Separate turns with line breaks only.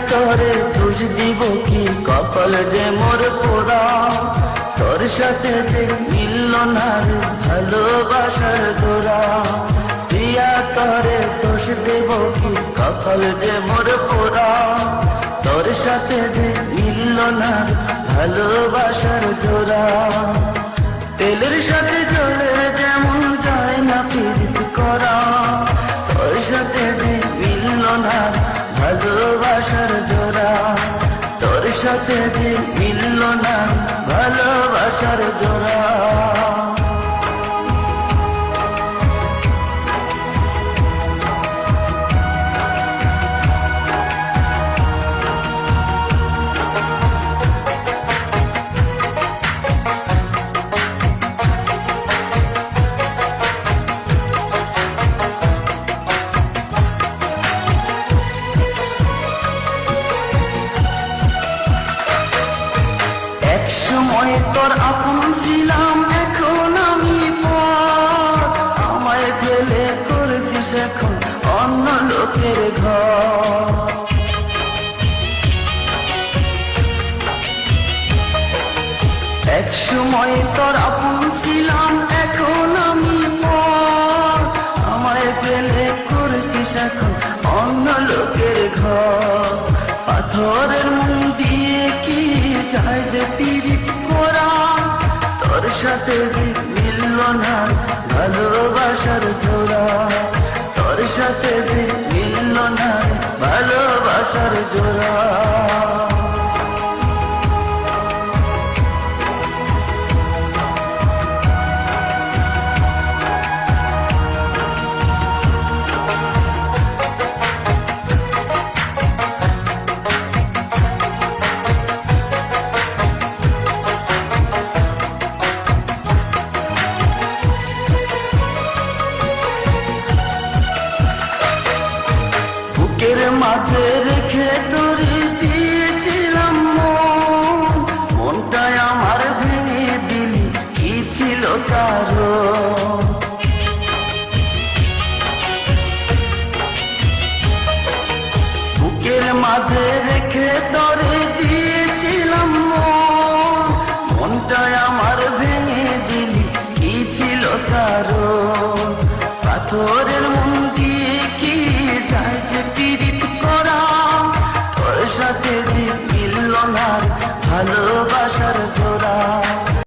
তোরে দোষ দিব কি, কপাল যে মোর পোড়া। তোর সাথে যে মিলল না রে ভালোবাসার জোড়া। প্রিয়া তোরে দোষ দিব কি, কপাল যে মোর পোড়া। তোর সাথে যে মিলল না রে ভালোবাসার জোড়া। তেলের সাথে জলের যেমন যায় না পীড়িত করা। তোর সাথে যে মিলল না ভালোবাসার জোড়া। তোর সাথে যে মিলল না ভালোবাসার জোড়া। একসময় তোর আপন ছিলাম, এখন আমি পর। আমায় ফেলে করেছিস এখন অন্য লোকের ঘর। একসময় তোর আপন ছিলাম, এখন আমি পর। আমায় ফেলে করেছিস এখন অন্য লোকের ঘর। পাথরের মন দিয়ে কি যায় যে পীড়িত করা। তোর সাথে যে মিলল না ভালোবাসার জোড়া। তোর সাথে যে মিলল না ভালোবাসার জোড়া। বুকের মাঝে রেখে তোরে দিয়েছিলাম মন। মনটাই আমার ভেঙে দিলি, কি ছিল কারণ? বুকের মাঝে রেখে তোরে দিয়েছিলাম মন। মনটাই আমার ভেঙে দিলি, কি ছিল কারণ? পাথরের মন দিয়ে কি যায় যে পীড়িত করা। তোর সাথে যে মিলল না ভালোবাসা